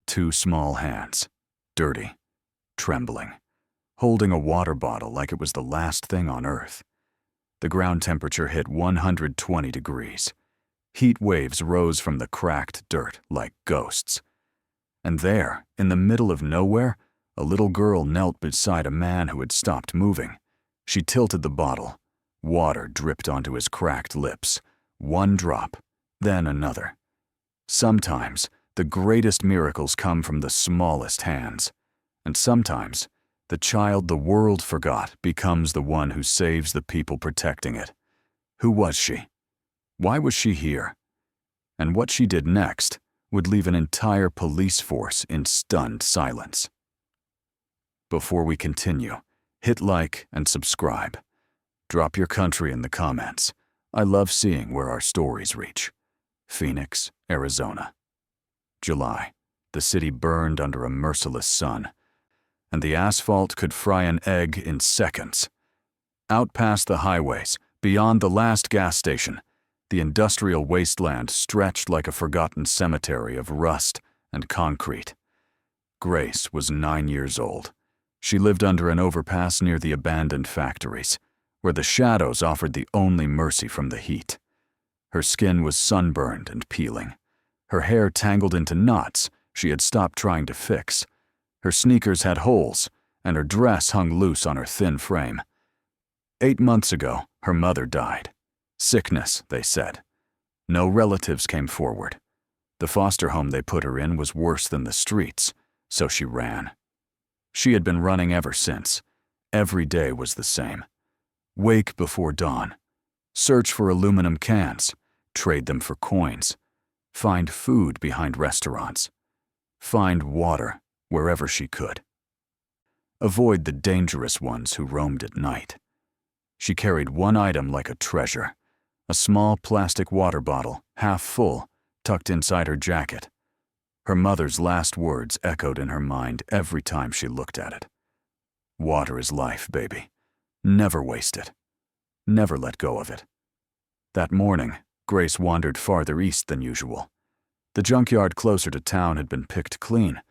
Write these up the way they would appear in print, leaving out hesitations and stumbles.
two small hands, dirty, trembling, holding a water bottle like it was the last thing on earth. The ground temperature hit 120 degrees. Heat waves rose from the cracked dirt like ghosts. And there, in the middle of nowhere, a little girl knelt beside a man who had stopped moving. She tilted the bottle. Water dripped onto his cracked lips. One drop, then another. Sometimes, the greatest miracles come from the smallest hands. And sometimes, the child the world forgot becomes the one who saves the people protecting it. Who was she? Why was she here? And what she did next would leave an entire police force in stunned silence. Before we continue, hit like and subscribe. Drop your country in the comments. I love seeing where our stories reach. Phoenix, Arizona. July. The city burned under a merciless sun, and the asphalt could fry an egg in seconds. Out past the highways, beyond the last gas station, the industrial wasteland stretched like a forgotten cemetery of rust and concrete. Grace was 9 years old. She lived under an overpass near the abandoned factories, where the shadows offered the only mercy from the heat. Her skin was sunburned and peeling. Her hair tangled into knots she had stopped trying to fix. Her sneakers had holes, and her dress hung loose on her thin frame. 8 months ago, her mother died. Sickness, they said. No relatives came forward. The foster home they put her in was worse than the streets, so she ran. She had been running ever since. Every day was the same. Wake before dawn. Search for aluminum cans. Trade them for coins. Find food behind restaurants. Find water wherever she could. Avoid the dangerous ones who roamed at night. She carried one item like a treasure, a small plastic water bottle, half full, tucked inside her jacket. Her mother's last words echoed in her mind every time she looked at it. Water is life, baby. Never waste it. Never let go of it. That morning, Grace wandered farther east than usual. The junkyard closer to town had been picked clean,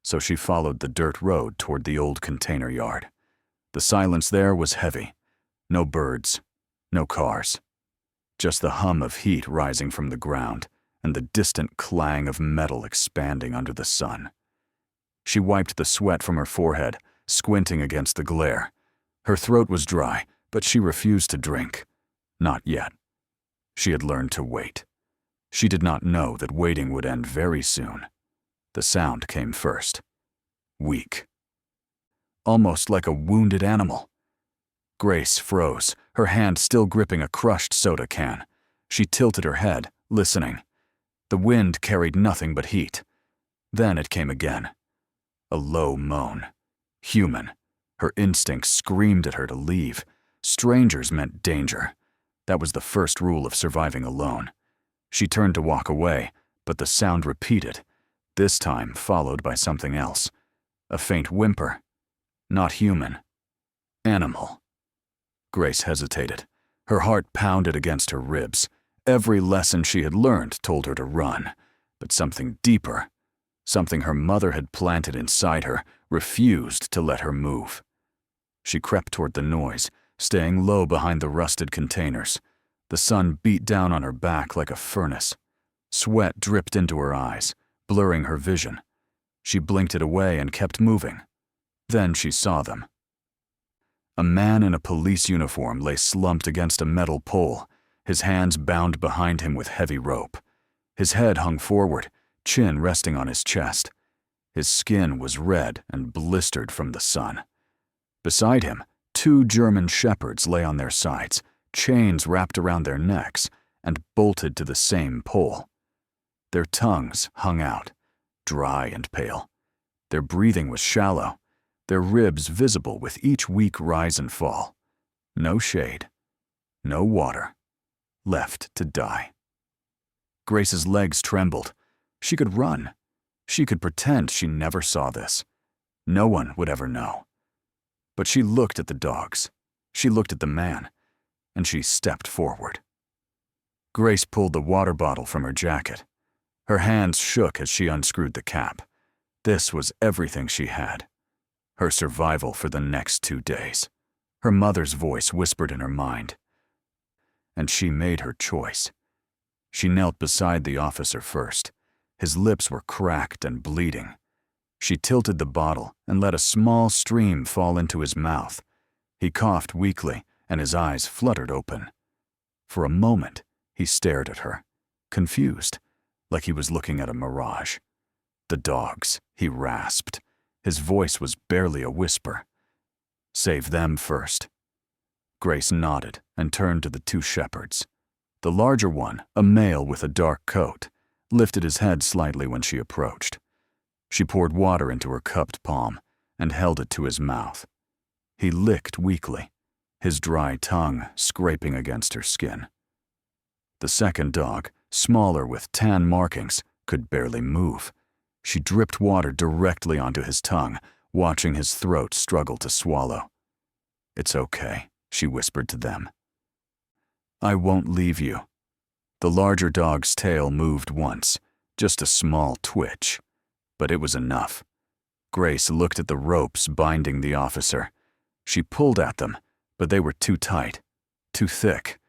so she followed the dirt road toward the old container yard. The silence there was heavy. No birds, no cars. Just the hum of heat rising from the ground and the distant clang of metal expanding under the sun. She wiped the sweat from her forehead, squinting against the glare. Her throat was dry, but she refused to drink. Not yet. She had learned to wait. She did not know that waiting would end very soon. The sound came first. Weak. Almost like a wounded animal. Grace froze, her hand still gripping a crushed soda can. She tilted her head, listening. The wind carried nothing but heat. Then it came again. A low moan. Human. Her instincts screamed at her to leave. Strangers meant danger. That was the first rule of surviving alone. She turned to walk away, but the sound repeated, this time followed by something else. A faint whimper. Not human. Animal. Grace hesitated. Her heart pounded against her ribs. Every lesson she had learned told her to run, but something deeper, something her mother had planted inside her, refused to let her move. She crept toward the noise, staying low behind the rusted containers. The sun beat down on her back like a furnace. Sweat dripped into her eyes, blurring her vision. She blinked it away and kept moving. Then she saw them. A man in a police uniform lay slumped against a metal pole, his hands bound behind him with heavy rope. His head hung forward, chin resting on his chest. His skin was red and blistered from the sun. Beside him, 2 German shepherds lay on their sides, chains wrapped around their necks, and bolted to the same pole. Their tongues hung out, dry and pale. Their breathing was shallow, their ribs visible with each weak rise and fall. No shade, no water, left to die. Grace's legs trembled. She could run. She could pretend she never saw this. No one would ever know. But she looked at the dogs. She looked at the man, and she stepped forward. Grace pulled the water bottle from her jacket. Her hands shook as she unscrewed the cap. This was everything she had. Her survival for the next 2 days. Her mother's voice whispered in her mind. And she made her choice. She knelt beside the officer first. His lips were cracked and bleeding. She tilted the bottle and let a small stream fall into his mouth. He coughed weakly, and his eyes fluttered open. For a moment, he stared at her, confused, like he was looking at a mirage. The dogs, he rasped. His voice was barely a whisper. Save them first. Grace nodded and turned to the 2 shepherds. The larger one, a male with a dark coat, lifted his head slightly when she approached. She poured water into her cupped palm and held it to his mouth. He licked weakly, his dry tongue scraping against her skin. The second dog, smaller with tan markings, could barely move. She dripped water directly onto his tongue, watching his throat struggle to swallow. "It's okay," she whispered to them. "I won't leave you." The larger dog's tail moved once, just a small twitch, but it was enough. Grace looked at the ropes binding the officer. She pulled at them, but they were too tight, too thick.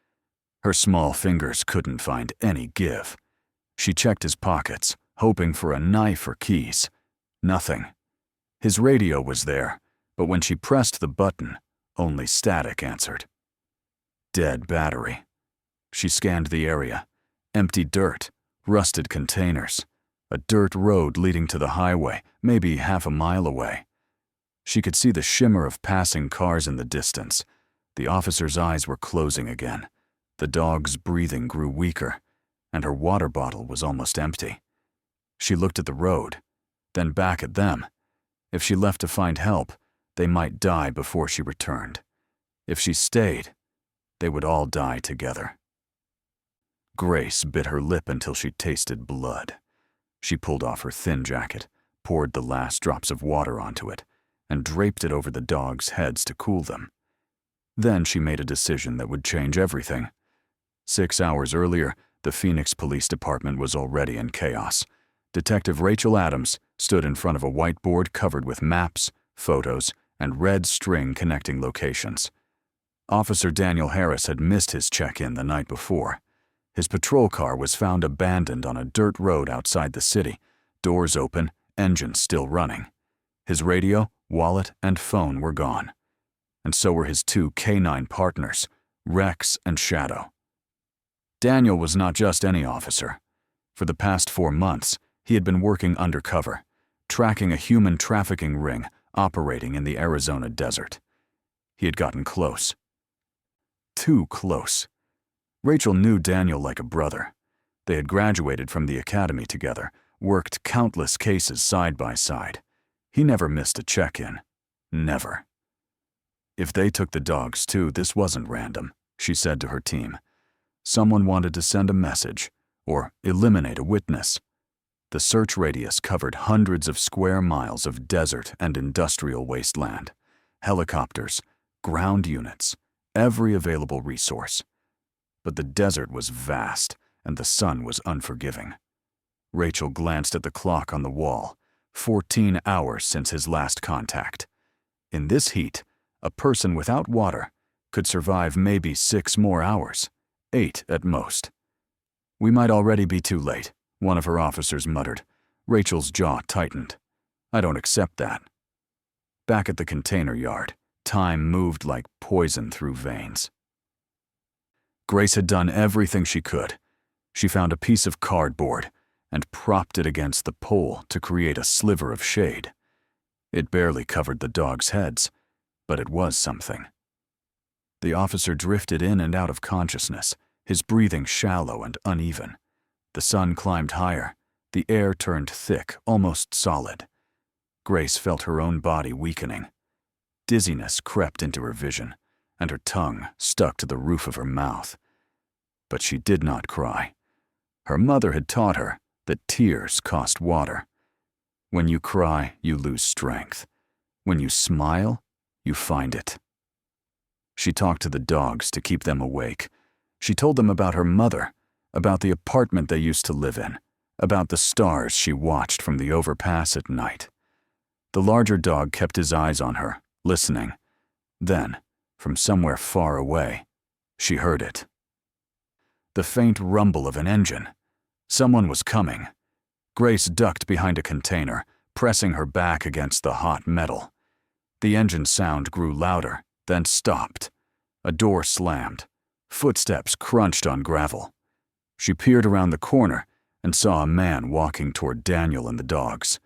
Her small fingers couldn't find any give. She checked his pockets, hoping for a knife or keys. Nothing. His radio was there, but when she pressed the button, only static answered. Dead battery. She scanned the area. Empty dirt, rusted containers, a dirt road leading to the highway, maybe half a mile away. She could see the shimmer of passing cars in the distance. The officer's eyes were closing again. The dog's breathing grew weaker, and her water bottle was almost empty. She looked at the road, then back at them. If she left to find help, they might die before she returned. If she stayed, they would all die together. Grace bit her lip until she tasted blood. She pulled off her thin jacket, poured the last drops of water onto it, and draped it over the dogs' heads to cool them. Then she made a decision that would change everything. 6 hours earlier, the Phoenix Police Department was already in chaos. Detective Rachel Adams stood in front of a whiteboard covered with maps, photos, and red string connecting locations. Officer Daniel Harris had missed his check-in the night before. His patrol car was found abandoned on a dirt road outside the city, doors open, engines still running. His radio, wallet, and phone were gone. And so were his 2 K9 partners, Rex and Shadow. Daniel was not just any officer. For the past 4 months, he had been working undercover, tracking a human trafficking ring operating in the Arizona desert. He had gotten close. Too close. Rachel knew Daniel like a brother. They had graduated from the academy together, worked countless cases side by side. He never missed a check-in. Never. If they took the dogs too, this wasn't random, she said to her team. Someone wanted to send a message, or eliminate a witness. The search radius covered hundreds of square miles of desert and industrial wasteland. Helicopters, ground units, every available resource. But the desert was vast, and the sun was unforgiving. Rachel glanced at the clock on the wall, 14 hours since his last contact. In this heat, a person without water could survive maybe 6 more hours, 8 at most. "We might already be too late," one of her officers muttered. Rachel's jaw tightened. "I don't accept that." Back at the container yard, time moved like poison through veins. Grace had done everything she could. She found a piece of cardboard and propped it against the pole to create a sliver of shade. It barely covered the dogs' heads, but it was something. The officer drifted in and out of consciousness, his breathing shallow and uneven. The sun climbed higher. The air turned thick, almost solid. Grace felt her own body weakening. Dizziness crept into her vision, and her tongue stuck to the roof of her mouth. But she did not cry. Her mother had taught her that tears cost water. When you cry, you lose strength. When you smile, you find it. She talked to the dogs to keep them awake. She told them about her mother, about the apartment they used to live in, about the stars she watched from the overpass at night. The larger dog kept his eyes on her, listening. Then, from somewhere far away, she heard it. The faint rumble of an engine. Someone was coming. Grace ducked behind a container, pressing her back against the hot metal. The engine sound grew louder, then stopped. A door slammed. Footsteps crunched on gravel. She peered around the corner and saw a man walking toward Daniel and the dogs.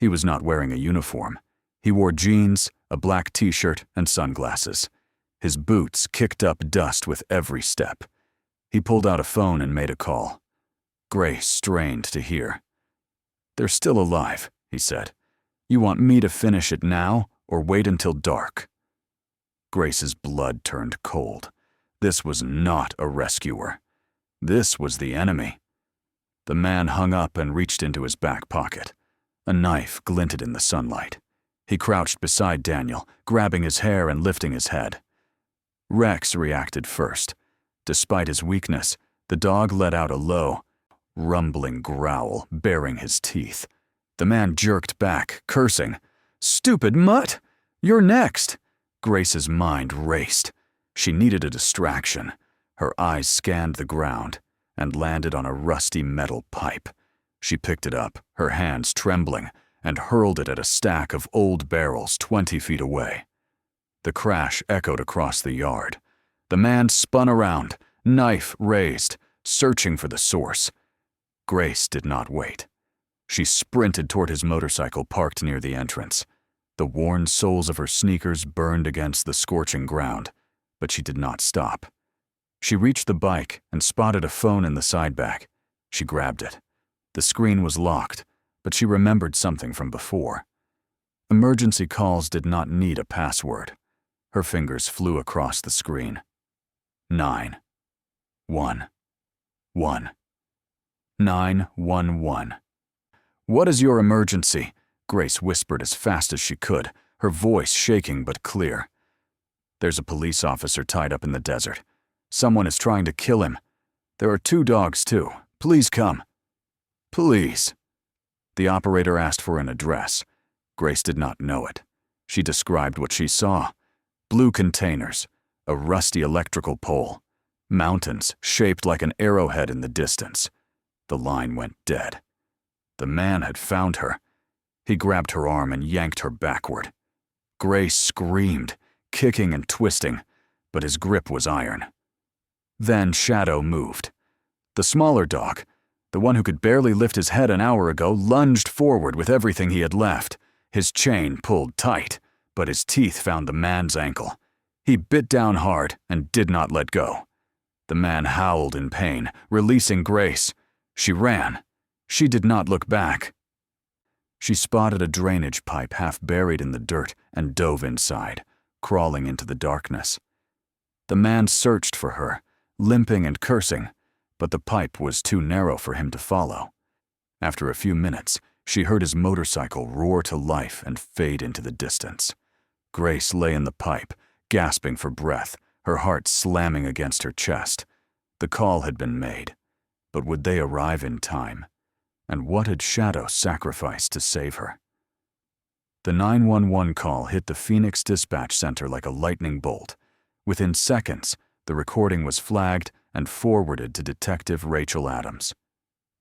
He was not wearing a uniform. He wore jeans, a black t-shirt, and sunglasses. His boots kicked up dust with every step. He pulled out a phone and made a call. Grace strained to hear. "They're still alive," he said. "You want me to finish it now or wait until dark?" Grace's blood turned cold. This was not a rescuer. This was the enemy. The man hung up and reached into his back pocket. A knife glinted in the sunlight. He crouched beside Daniel, grabbing his hair and lifting his head. Rex reacted first. Despite his weakness, the dog let out a low, rumbling growl, baring his teeth. The man jerked back, cursing. "Stupid mutt! You're next!" Grace's mind raced. She needed a distraction. Her eyes scanned the ground and landed on a rusty metal pipe. She picked it up, her hands trembling, and hurled it at a stack of old barrels 20 feet away. The crash echoed across the yard. The man spun around, knife raised, searching for the source. Grace did not wait. She sprinted toward his motorcycle parked near the entrance. The worn soles of her sneakers burned against the scorching ground, but she did not stop. She reached the bike and spotted a phone in the side bag. She grabbed it. The screen was locked, but she remembered something from before. Emergency calls did not need a password. Her fingers flew across the screen. 911. 911. "What is your emergency?" Grace whispered as fast as she could, her voice shaking but clear. "There's a police officer tied up in the desert. Someone is trying to kill him. There are 2 dogs, too. Please come." "Please." The operator asked for an address. Grace did not know it. She described what she saw. Blue containers, a rusty electrical pole, mountains shaped like an arrowhead in the distance. The line went dead. The man had found her. He grabbed her arm and yanked her backward. Grace screamed, kicking and twisting, but his grip was iron. Then Shadow moved. The smaller dog, the one who could barely lift his head an hour ago, lunged forward with everything he had left. His chain pulled tight, but his teeth found the man's ankle. He bit down hard and did not let go. The man howled in pain, releasing Grace. She ran. She did not look back. She spotted a drainage pipe half buried in the dirt and dove inside, crawling into the darkness. The man searched for her, limping and cursing, but the pipe was too narrow for him to follow. After a few minutes, she heard his motorcycle roar to life and fade into the distance. Grace lay in the pipe, gasping for breath, her heart slamming against her chest. The call had been made, but would they arrive in time? And what had Shadow sacrificed to save her? The 911 call hit the Phoenix Dispatch Center like a lightning bolt. Within seconds, the recording was flagged and forwarded to Detective Rachel Adams.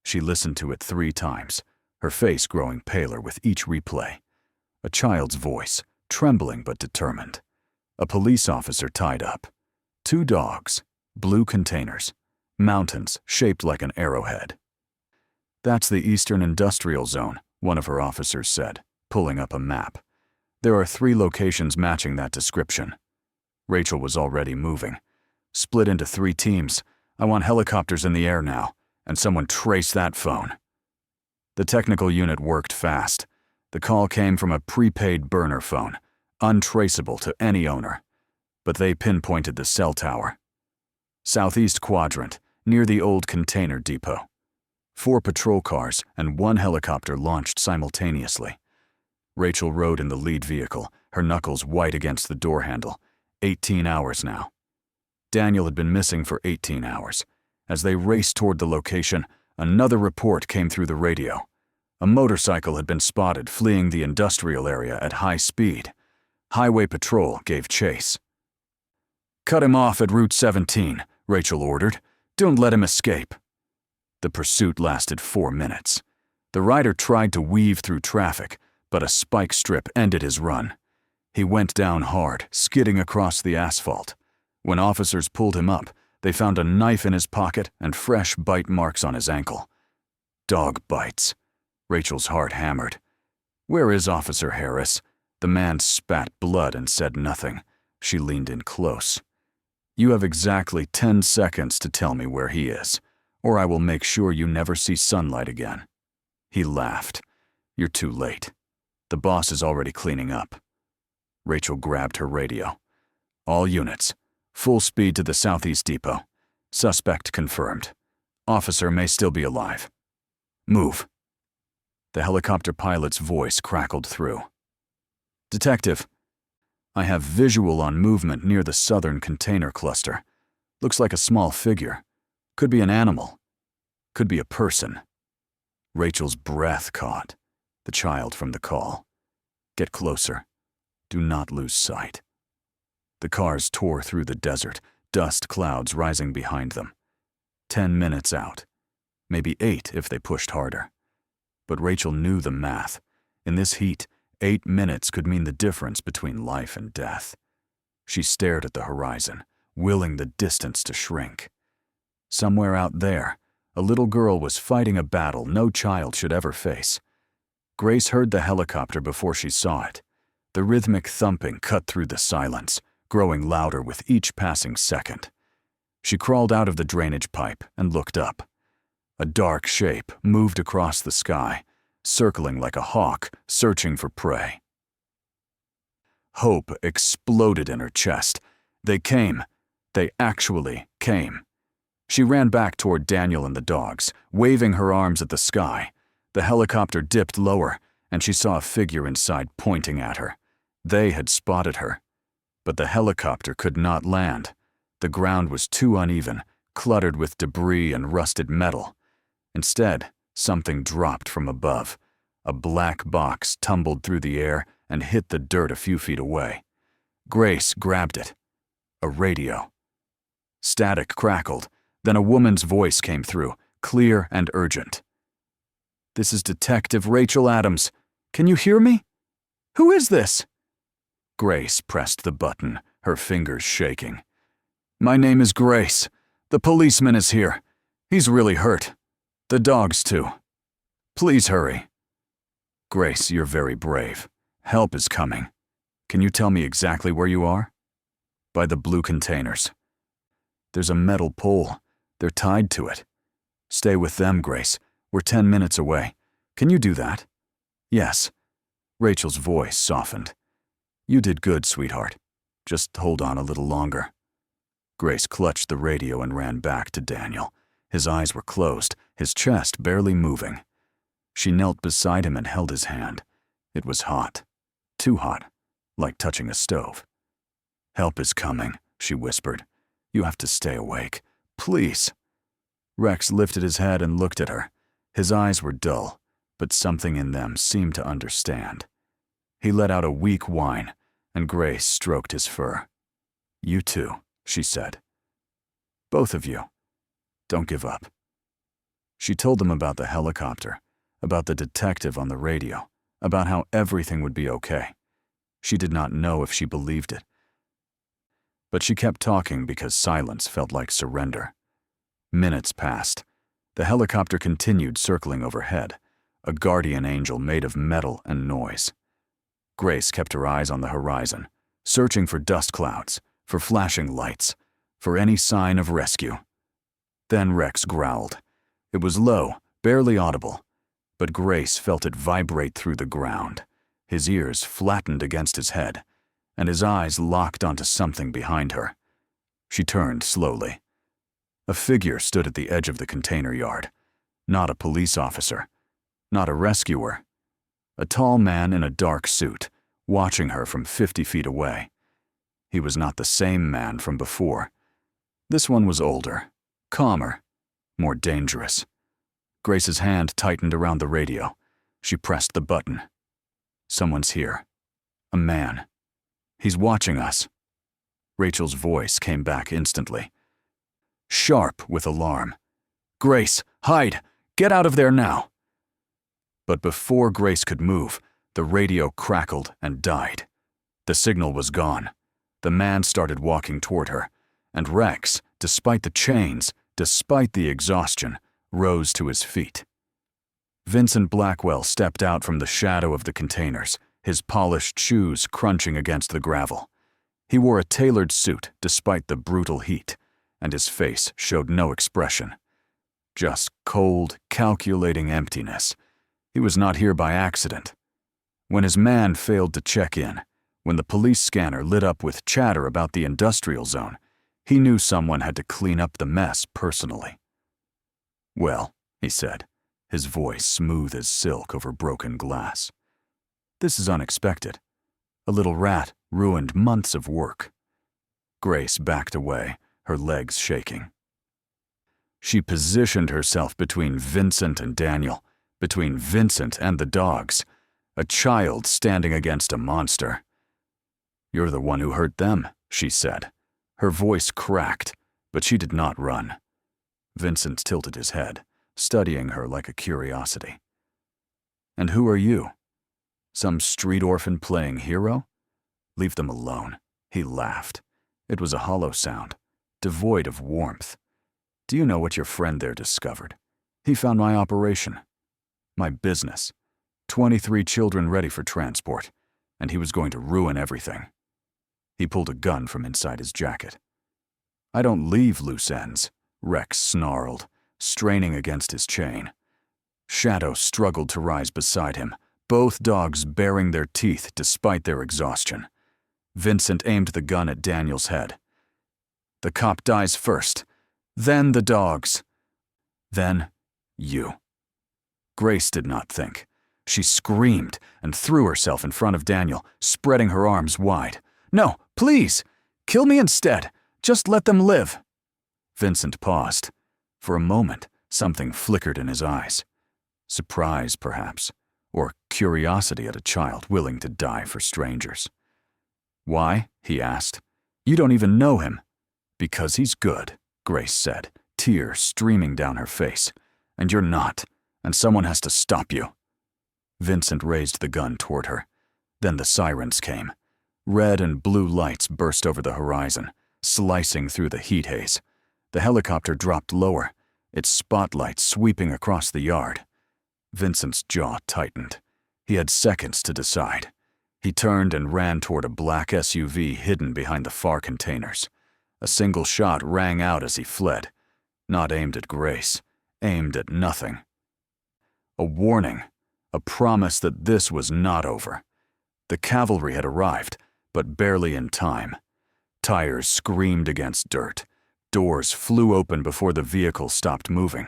She listened to it 3 times, her face growing paler with each replay. A child's voice, trembling but determined. A police officer tied up. 2 dogs, blue containers, mountains shaped like an arrowhead. "That's the Eastern Industrial Zone," one of her officers said, pulling up a map. "There are 3 locations matching that description." Rachel was already moving. "Split into 3 teams. I want helicopters in the air now, and someone trace that phone." The technical unit worked fast. The call came from a prepaid burner phone, untraceable to any owner, but they pinpointed the cell tower. Southeast quadrant, near the old container depot. 4 patrol cars and 1 helicopter launched simultaneously. Rachel rode in the lead vehicle, her knuckles white against the door handle. 18 hours now. Daniel had been missing for 18 hours. As they raced toward the location, Another report came through the radio. A motorcycle had been spotted fleeing the industrial area at high speed. Highway patrol gave chase. "Cut him off at Route 17, Rachel ordered. "Don't let him escape." The pursuit lasted 4 minutes. The rider tried to weave through traffic, but a spike strip ended his run. He went down hard, skidding across the asphalt. When officers pulled him up, they found a knife in his pocket and fresh bite marks on his ankle. Dog bites. Rachel's heart hammered. "Where is Officer Harris?" The man spat blood and said nothing. She leaned in close. "You have exactly 10 seconds to tell me where he is, or I will make sure you never see sunlight again." He laughed. "You're too late. The boss is already cleaning up." Rachel grabbed her radio. "All units. Full speed to the Southeast Depot. Suspect confirmed. Officer may still be alive. Move." The helicopter pilot's voice crackled through. "Detective, I have visual on movement near the southern container cluster. Looks like a small figure. Could be an animal. Could be a person." Rachel's breath caught. The child from the call. "Get closer. Do not lose sight." The cars tore through the desert, dust clouds rising behind them. 10 minutes out. Maybe 8 if they pushed harder. But Rachel knew the math. In this heat, 8 minutes could mean the difference between life and death. She stared at the horizon, willing the distance to shrink. Somewhere out there, a little girl was fighting a battle no child should ever face. Grace heard the helicopter before she saw it. The rhythmic thumping cut through the silence, growing louder with each passing second. She crawled out of the drainage pipe and looked up. A dark shape moved across the sky, circling like a hawk, searching for prey. Hope exploded in her chest. They came. They actually came. She ran back toward Daniel and the dogs, waving her arms at the sky. The helicopter dipped lower, and she saw a figure inside pointing at her. They had spotted her. But the helicopter could not land. The ground was too uneven, cluttered with debris and rusted metal. Instead, something dropped from above. A black box tumbled through the air and hit the dirt a few feet away. Grace grabbed it. A radio. Static crackled, then a woman's voice came through, clear and urgent. "This is Detective Rachel Adams. Can you hear me? Who is this?" Grace pressed the button, her fingers shaking. "My name is Grace. The policeman is here. He's really hurt. The dogs too. Please hurry." "Grace, you're very brave. Help is coming. Can you tell me exactly where you are?" "By the blue containers. There's a metal pole. They're tied to it. Stay with them, Grace. We're 10 minutes away. Can you do that?" "Yes." Rachel's voice softened. "You did good, sweetheart. Just hold on a little longer." Grace clutched the radio and ran back to Daniel. His eyes were closed, his chest barely moving. She knelt beside him and held his hand. It was hot. Too hot, like touching a stove. "Help is coming," she whispered. "You have to stay awake. Please." Rex lifted his head and looked at her. His eyes were dull, but something in them seemed to understand. He let out a weak whine, and Grace stroked his fur. "You too," she said. "Both of you. Don't give up." She told them about the helicopter, about the detective on the radio, about how everything would be okay. She did not know if she believed it. But she kept talking because silence felt like surrender. Minutes passed. The helicopter continued circling overhead, a guardian angel made of metal and noise. Grace kept her eyes on the horizon, searching for dust clouds, for flashing lights, for any sign of rescue. Then Rex growled. It was low, barely audible, but Grace felt it vibrate through the ground. His ears flattened against his head, and his eyes locked onto something behind her. She turned slowly. A figure stood at the edge of the container yard. Not a police officer, not a rescuer. A tall man in a dark suit, watching her from 50 feet away. He was not the same man from before. This one was older, calmer, more dangerous. Grace's hand tightened around the radio. She pressed the button. Someone's here. A man. He's watching us. Rachel's voice came back instantly, sharp with alarm. Grace, hide! Get out of there now! But before Grace could move, the radio crackled and died. The signal was gone. The man started walking toward her, and Rex, despite the chains, despite the exhaustion, rose to his feet. Vincent Blackwell stepped out from the shadow of the containers, his polished shoes crunching against the gravel. He wore a tailored suit despite the brutal heat, and his face showed no expression. Just cold, calculating emptiness. He was not here by accident. When his man failed to check in, when the police scanner lit up with chatter about the industrial zone, he knew someone had to clean up the mess personally. Well, he said, his voice smooth as silk over broken glass. This is unexpected. A little rat ruined months of work. Grace backed away, her legs shaking. She positioned herself between Vincent and Daniel, between Vincent and the dogs, a child standing against a monster. "You're the one who hurt them," she said. Her voice cracked, but she did not run. Vincent tilted his head, studying her like a curiosity. "And who are you? Some street orphan playing hero? Leave them alone." He laughed. It was a hollow sound, devoid of warmth. "Do you know what your friend there discovered? He found my operation. My business. 23 children ready for transport, and he was going to ruin everything." He pulled a gun from inside his jacket. "I don't leave loose ends," Rex snarled, straining against his chain. Shadow struggled to rise beside him, both dogs baring their teeth despite their exhaustion. Vincent aimed the gun at Daniel's head. "The cop dies first, then the dogs, then you." Grace did not think. She screamed and threw herself in front of Daniel, spreading her arms wide. "No, please! Kill me instead! Just let them live!" Vincent paused. For a moment, something flickered in his eyes. Surprise, perhaps, or curiosity at a child willing to die for strangers. "Why?" he asked. "You don't even know him." "Because he's good," Grace said, tears streaming down her face. "And you're not, and someone has to stop you." Vincent raised the gun toward her. Then the sirens came. Red and blue lights burst over the horizon, slicing through the heat haze. The helicopter dropped lower, its spotlight sweeping across the yard. Vincent's jaw tightened. He had seconds to decide. He turned and ran toward a black SUV hidden behind the far containers. A single shot rang out as he fled, not aimed at Grace, aimed at nothing. A warning, a promise that this was not over. The cavalry had arrived, but barely in time. Tires screamed against dirt. Doors flew open before the vehicle stopped moving.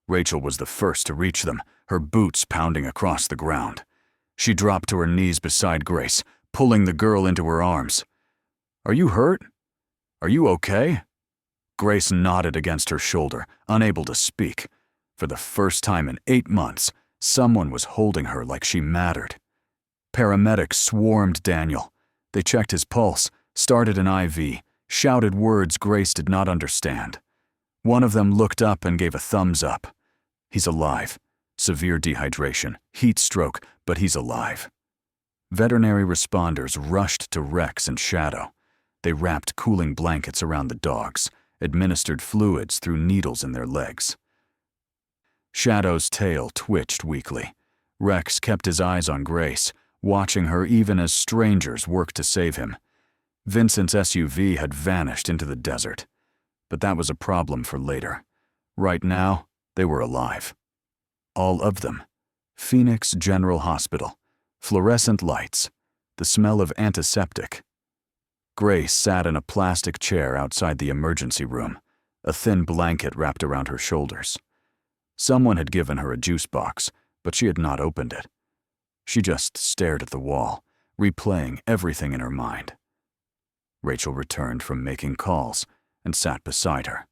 Rachel was the first to reach them, her boots pounding across the ground. She dropped to her knees beside Grace, pulling the girl into her arms. "Are you hurt? Are you okay?" Grace nodded against her shoulder, unable to speak. For the first time in 8 months, someone was holding her like she mattered. Paramedics swarmed Daniel. They checked his pulse, started an IV, shouted words Grace did not understand. One of them looked up and gave a thumbs up. He's alive. Severe dehydration, heat stroke, but he's alive. Veterinary responders rushed to Rex and Shadow. They wrapped cooling blankets around the dogs, administered fluids through needles in their legs. Shadow's tail twitched weakly. Rex kept his eyes on Grace, watching her even as strangers worked to save him. Vincent's SUV had vanished into the desert. But that was a problem for later. Right now, they were alive. All of them. Phoenix General Hospital. Fluorescent lights. The smell of antiseptic. Grace sat in a plastic chair outside the emergency room, a thin blanket wrapped around her shoulders. Someone had given her a juice box, but she had not opened it. She just stared at the wall, replaying everything in her mind. Rachel returned from making calls and sat beside her.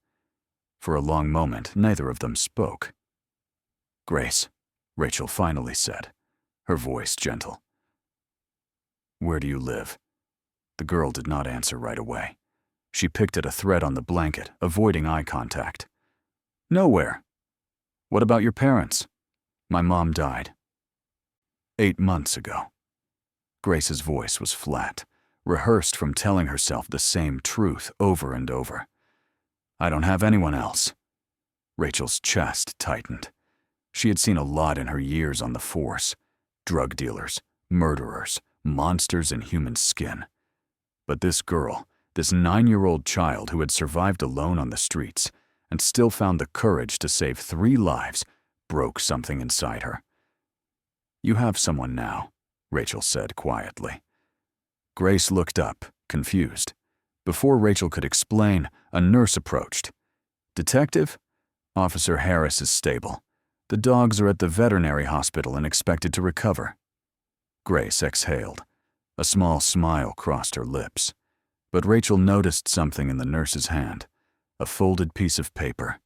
For a long moment, neither of them spoke. Grace, Rachel finally said, her voice gentle. Where do you live? The girl did not answer right away. She picked at a thread on the blanket, avoiding eye contact. Nowhere. What about your parents? My mom died 8 months ago. Grace's voice was flat, rehearsed from telling herself the same truth over and over. I don't have anyone else. Rachel's chest tightened. She had seen a lot in her years on the force. Drug dealers, murderers, monsters in human skin. But this girl, this 9-year-old child who had survived alone on the streets and still found the courage to save 3 lives, broke something inside her. You have someone now, Rachel said quietly. Grace looked up, confused. Before Rachel could explain, a nurse approached. Detective? Officer Harris is stable. The dogs are at the veterinary hospital and expected to recover. Grace exhaled. A small smile crossed her lips. But Rachel noticed something in the nurse's hand. A folded piece of paper.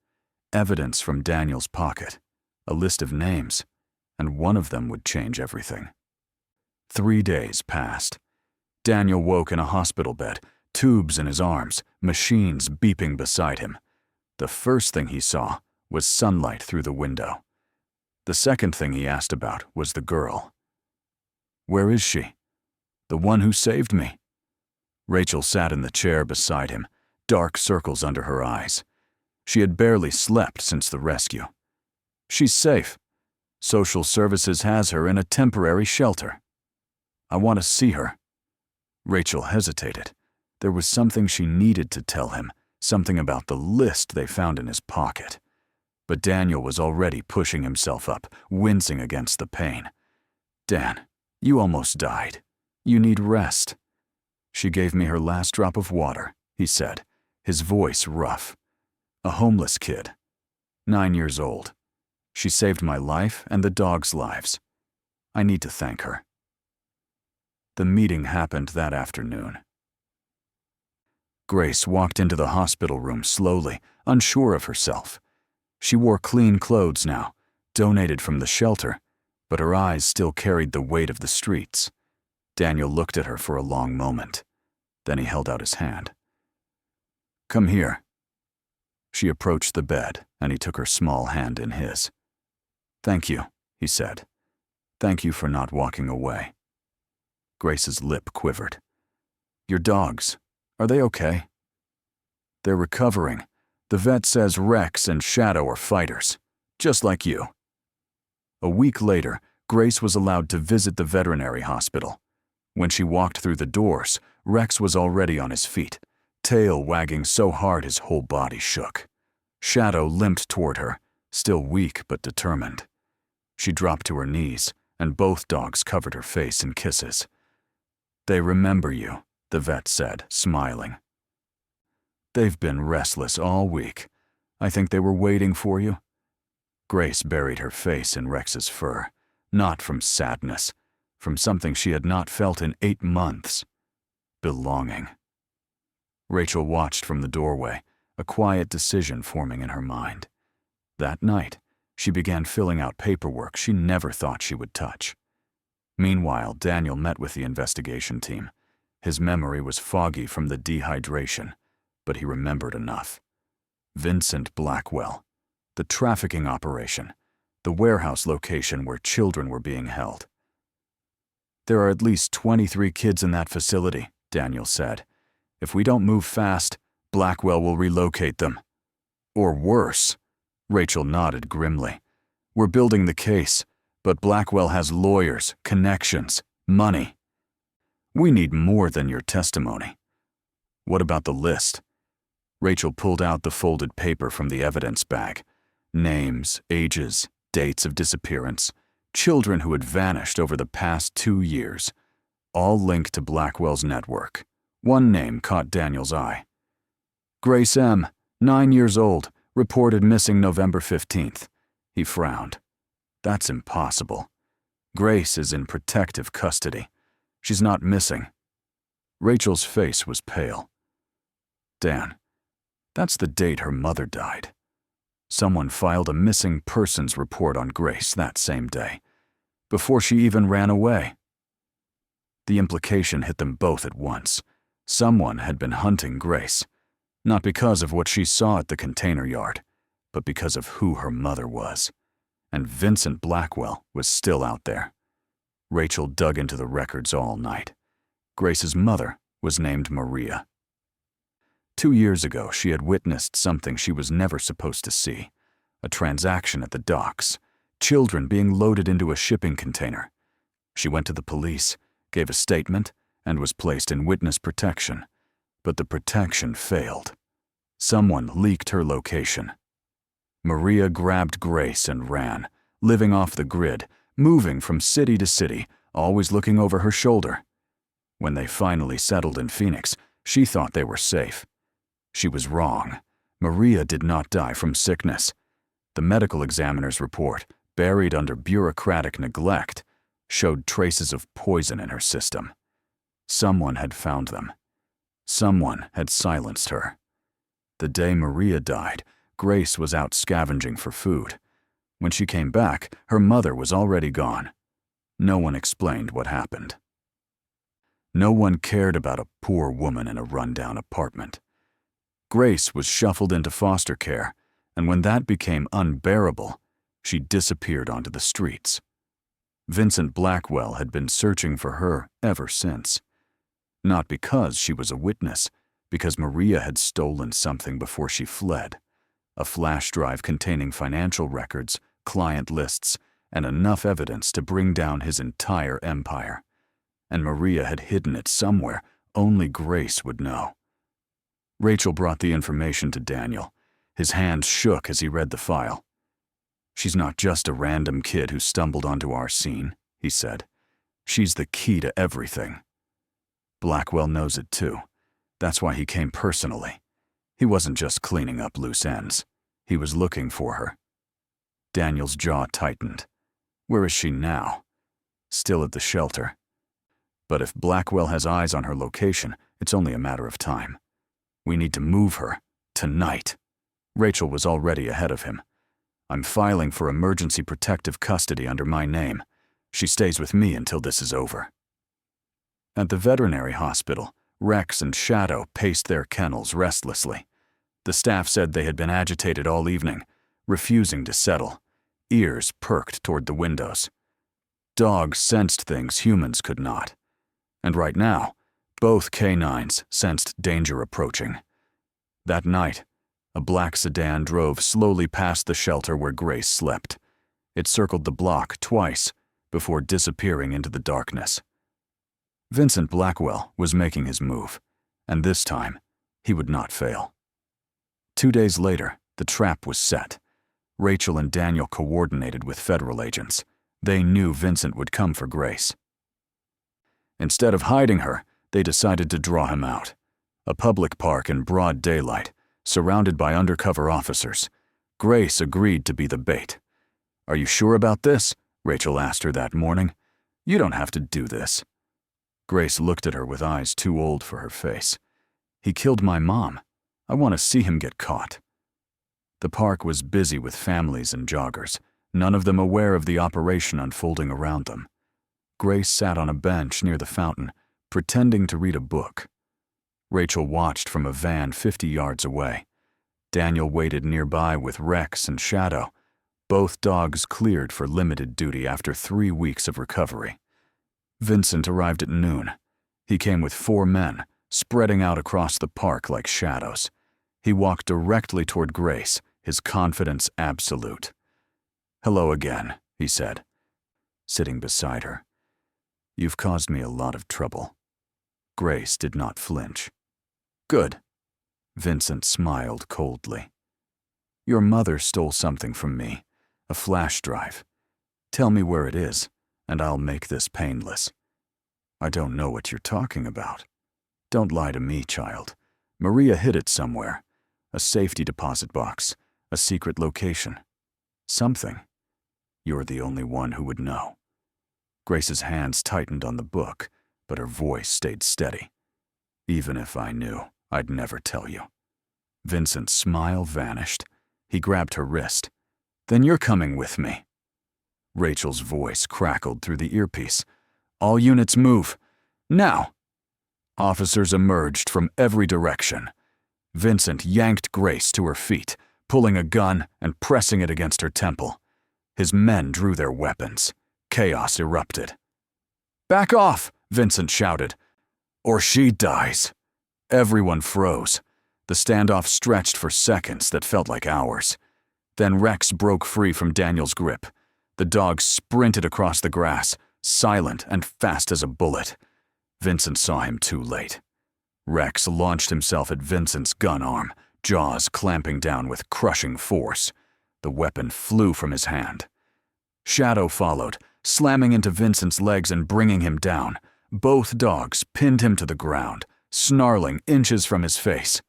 Evidence from Daniel's pocket. A list of names. And one of them would change everything. 3 days passed. Daniel woke in a hospital bed, tubes in his arms, machines beeping beside him. The first thing he saw was sunlight through the window. The second thing he asked about was the girl. Where is she? The one who saved me. Rachel sat in the chair beside him, dark circles under her eyes. She had barely slept since the rescue. She's safe. Social Services has her in a temporary shelter. I want to see her. Rachel hesitated. There was something she needed to tell him, something about the list they found in his pocket. But Daniel was already pushing himself up, wincing against the pain. Dan, you almost died. You need rest. She gave me her last drop of water, he said, his voice rough. A homeless kid, 9 years old. She saved my life and the dogs' lives. I need to thank her. The meeting happened that afternoon. Grace walked into the hospital room slowly, unsure of herself. She wore clean clothes now, donated from the shelter, but her eyes still carried the weight of the streets. Daniel looked at her for a long moment. Then he held out his hand. Come here. She approached the bed, and he took her small hand in his. Thank you, he said. Thank you for not walking away. Grace's lip quivered. Your dogs, are they okay? They're recovering. The vet says Rex and Shadow are fighters, just like you. A week later, Grace was allowed to visit the veterinary hospital. When she walked through the doors, Rex was already on his feet, tail wagging so hard his whole body shook. Shadow limped toward her, still weak but determined. She dropped to her knees, and both dogs covered her face in kisses. They remember you, the vet said, smiling. They've been restless all week. I think they were waiting for you. Grace buried her face in Rex's fur, not from sadness, from something she had not felt in 8 months. Belonging. Rachel watched from the doorway, a quiet decision forming in her mind. That night, she began filling out paperwork she never thought she would touch. Meanwhile, Daniel met with the investigation team. His memory was foggy from the dehydration, but he remembered enough. Vincent Blackwell, the trafficking operation, the warehouse location where children were being held. There are at least 23 kids in that facility, Daniel said. If we don't move fast, Blackwell will relocate them. Or worse. Rachel nodded grimly. We're building the case, but Blackwell has lawyers, connections, money. We need more than your testimony. What about the list? Rachel pulled out the folded paper from the evidence bag. Names, ages, dates of disappearance, children who had vanished over the past 2 years, all linked to Blackwell's network. One name caught Daniel's eye. Grace M., 9 years old, reported missing November 15th. He frowned. That's impossible. Grace is in protective custody. She's not missing. Rachel's face was pale. Dan, that's the date her mother died. Someone filed a missing persons report on Grace that same day, before she even ran away. The implication hit them both at once. Someone had been hunting Grace, not because of what she saw at the container yard, but because of who her mother was. And Vincent Blackwell was still out there. Rachel dug into the records all night. Grace's mother was named Maria. 2 years ago, she had witnessed something she was never supposed to see. A transaction at the docks, children being loaded into a shipping container. She went to the police, gave a statement, and was placed in witness protection. But the protection failed. Someone leaked her location. Maria grabbed Grace and ran, living off the grid, moving from city to city, always looking over her shoulder. When they finally settled in Phoenix, she thought they were safe. She was wrong. Maria did not die from sickness. The medical examiner's report, buried under bureaucratic neglect, showed traces of poison in her system. Someone had found them. Someone had silenced her. The day Maria died, Grace was out scavenging for food. When she came back, her mother was already gone. No one explained what happened. No one cared about a poor woman in a rundown apartment. Grace was shuffled into foster care, and when that became unbearable, she disappeared onto the streets. Vincent Blackwell had been searching for her ever since. Not because she was a witness, because Maria had stolen something before she fled. A flash drive containing financial records, client lists, and enough evidence to bring down his entire empire. And Maria had hidden it somewhere only Grace would know. Rachel brought the information to Daniel. His hands shook as he read the file. "She's not just a random kid who stumbled onto our scene," he said. "She's the key to everything." Blackwell knows it too. That's why he came personally. He wasn't just cleaning up loose ends. He was looking for her. Daniel's jaw tightened. Where is she now? Still at the shelter. But if Blackwell has eyes on her location, it's only a matter of time. We need to move her. Tonight. Rachel was already ahead of him. "I'm filing for emergency protective custody under my name. She stays with me until this is over." At the veterinary hospital, Rex and Shadow paced their kennels restlessly. The staff said they had been agitated all evening, refusing to settle, ears perked toward the windows. Dogs sensed things humans could not. And right now, both K9s sensed danger approaching. That night, a black sedan drove slowly past the shelter where Grace slept. It circled the block twice before disappearing into the darkness. Vincent Blackwell was making his move, and this time, he would not fail. 2 days later, the trap was set. Rachel and Daniel coordinated with federal agents. They knew Vincent would come for Grace. Instead of hiding her, they decided to draw him out. A public park in broad daylight, surrounded by undercover officers. Grace agreed to be the bait. "Are you sure about this?" Rachel asked her that morning. "You don't have to do this." Grace looked at her with eyes too old for her face. "He killed my mom. I want to see him get caught." The park was busy with families and joggers, none of them aware of the operation unfolding around them. Grace sat on a bench near the fountain, pretending to read a book. Rachel watched from a van 50 yards away. Daniel waited nearby with Rex and Shadow, both dogs cleared for limited duty after 3 weeks of recovery. Vincent arrived at noon. He came with 4 men, spreading out across the park like shadows. He walked directly toward Grace, his confidence absolute. "Hello again," he said, sitting beside her. "You've caused me a lot of trouble." Grace did not flinch. "Good." Vincent smiled coldly. "Your mother stole something from me, a flash drive. Tell me where it is, and I'll make this painless." "I don't know what you're talking about." "Don't lie to me, child. Maria hid it somewhere. A safety deposit box, a secret location. Something. You're the only one who would know." Grace's hands tightened on the book, but her voice stayed steady. "Even if I knew, I'd never tell you." Vincent's smile vanished. He grabbed her wrist. "Then you're coming with me." Rachel's voice crackled through the earpiece. "All units move. Now!" Officers emerged from every direction. Vincent yanked Grace to her feet, pulling a gun and pressing it against her temple. His men drew their weapons. Chaos erupted. "Back off!" Vincent shouted. "Or she dies." Everyone froze. The standoff stretched for seconds that felt like hours. Then Rex broke free from Daniel's grip. The dog sprinted across the grass, silent and fast as a bullet. Vincent saw him too late. Rex launched himself at Vincent's gun arm, jaws clamping down with crushing force. The weapon flew from his hand. Shadow followed, slamming into Vincent's legs and bringing him down. Both dogs pinned him to the ground, snarling inches from his face.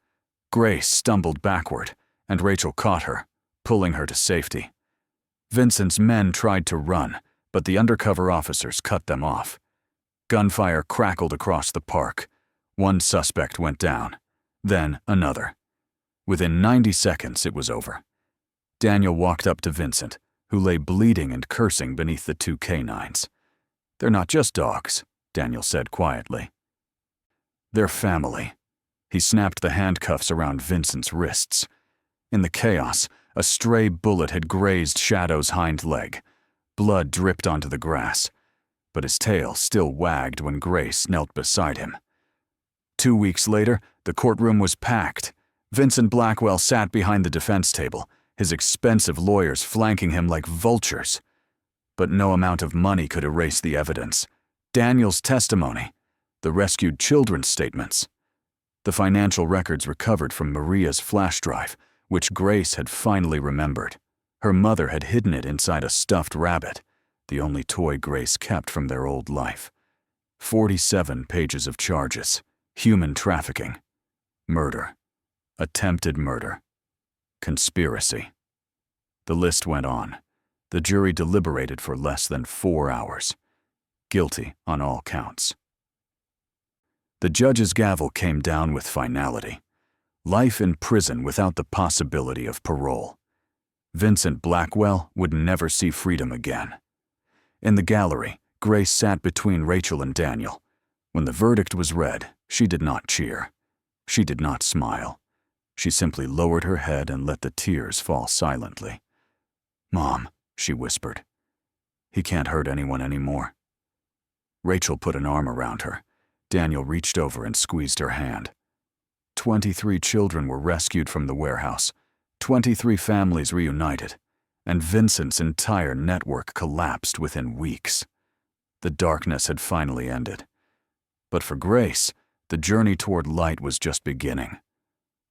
Grace stumbled backward, and Rachel caught her, pulling her to safety. Vincent's men tried to run, but the undercover officers cut them off. Gunfire crackled across the park. One suspect went down, then another. Within 90 seconds, it was over. Daniel walked up to Vincent, who lay bleeding and cursing beneath the two K9s. "They're not just dogs," Daniel said quietly. "They're family." He snapped the handcuffs around Vincent's wrists. In the chaos, a stray bullet had grazed Shadow's hind leg. Blood dripped onto the grass, but his tail still wagged when Grace knelt beside him. 2 weeks later, the courtroom was packed. Vincent Blackwell sat behind the defense table, his expensive lawyers flanking him like vultures. But no amount of money could erase the evidence. Daniel's testimony, the rescued children's statements, the financial records recovered from Maria's flash drive, which Grace had finally remembered. Her mother had hidden it inside a stuffed rabbit, the only toy Grace kept from their old life. 47 pages of charges: human trafficking, murder, attempted murder, conspiracy. The list went on. The jury deliberated for less than 4 hours. Guilty on all counts. The judge's gavel came down with finality. Life in prison without the possibility of parole. Vincent Blackwell would never see freedom again. In the gallery, Grace sat between Rachel and Daniel. When the verdict was read, she did not cheer. She did not smile. She simply lowered her head and let the tears fall silently. "Mom," she whispered. "He can't hurt anyone anymore." Rachel put an arm around her. Daniel reached over and squeezed her hand. 23 children were rescued from the warehouse, 23 families reunited, and Vincent's entire network collapsed within weeks. The darkness had finally ended. But for Grace, the journey toward light was just beginning.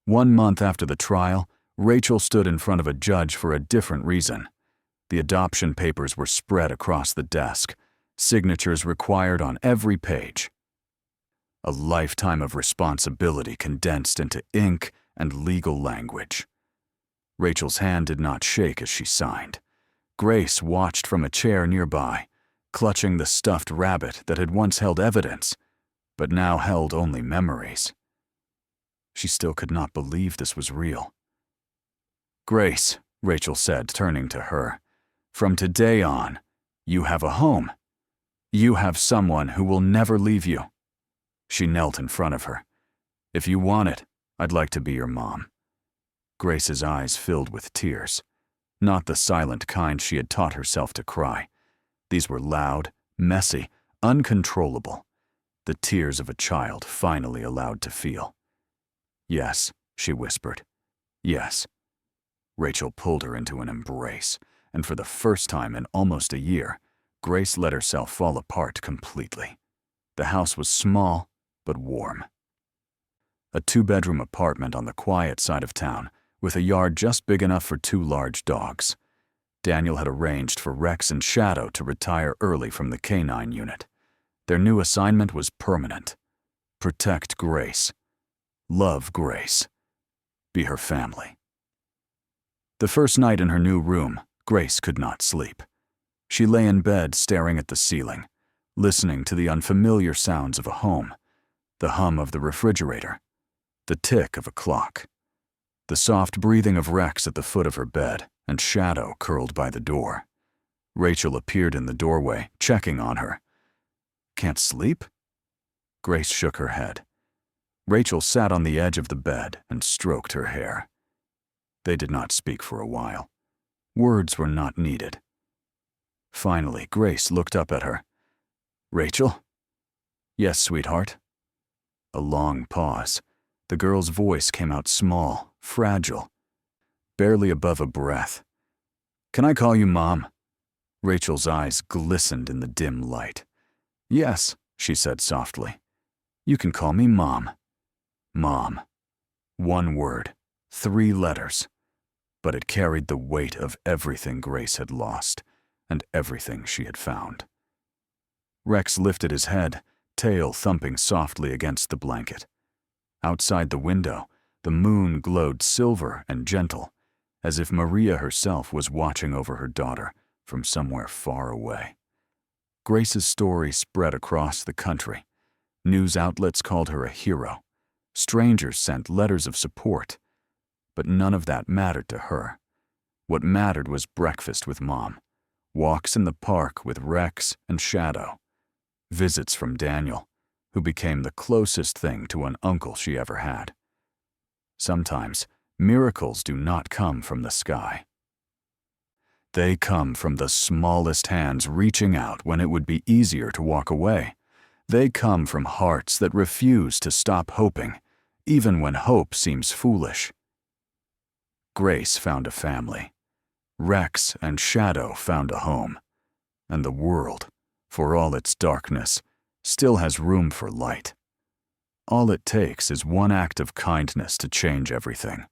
1 month after the trial, Rachel stood in front of a judge for a different reason. The adoption papers were spread across the desk, signatures required on every page. A lifetime of responsibility condensed into ink and legal language. Rachel's hand did not shake as she signed. Grace watched from a chair nearby, clutching the stuffed rabbit that had once held evidence, but now held only memories. She still could not believe this was real. "Grace," Rachel said, turning to her, "from today on, you have a home. You have someone who will never leave you." She knelt in front of her. "If you want it, I'd like to be your mom." Grace's eyes filled with tears, not the silent kind she had taught herself to cry. These were loud, messy, uncontrollable, the tears of a child finally allowed to feel. "Yes," she whispered. "Yes." Rachel pulled her into an embrace, and for the first time in almost a year, Grace let herself fall apart completely. The house was small, but warm. A 2-bedroom apartment on the quiet side of town, with a yard just big enough for 2 large dogs. Daniel had arranged for Rex and Shadow to retire early from the K9 unit. Their new assignment was permanent. Protect Grace. Love Grace. Be her family. The first night in her new room, Grace could not sleep. She lay in bed staring at the ceiling, listening to the unfamiliar sounds of a home, the hum of the refrigerator, the tick of a clock. The soft breathing of Rex at the foot of her bed and Shadow curled by the door. Rachel appeared in the doorway, checking on her. "Can't sleep?" Grace shook her head. Rachel sat on the edge of the bed and stroked her hair. They did not speak for a while. Words were not needed. Finally, Grace looked up at her. "Rachel?" "Yes, sweetheart." A long pause. The girl's voice came out small, fragile, barely above a breath. "Can I call you Mom?" Rachel's eyes glistened in the dim light. "Yes," she said softly. "You can call me Mom." Mom. One word, 3 letters. But it carried the weight of everything Grace had lost and everything she had found. Rex lifted his head, tail thumping softly against the blanket. Outside the window, the moon glowed silver and gentle, as if Maria herself was watching over her daughter from somewhere far away. Grace's story spread across the country. News outlets called her a hero. Strangers sent letters of support. But none of that mattered to her. What mattered was breakfast with Mom, walks in the park with Rex and Shadow, visits from Daniel, who became the closest thing to an uncle she ever had. Sometimes, miracles do not come from the sky. They come from the smallest hands reaching out when it would be easier to walk away. They come from hearts that refuse to stop hoping, even when hope seems foolish. Grace found a family. Rex and Shadow found a home. And the world, for all its darkness, still has room for light. All it takes is one act of kindness to change everything.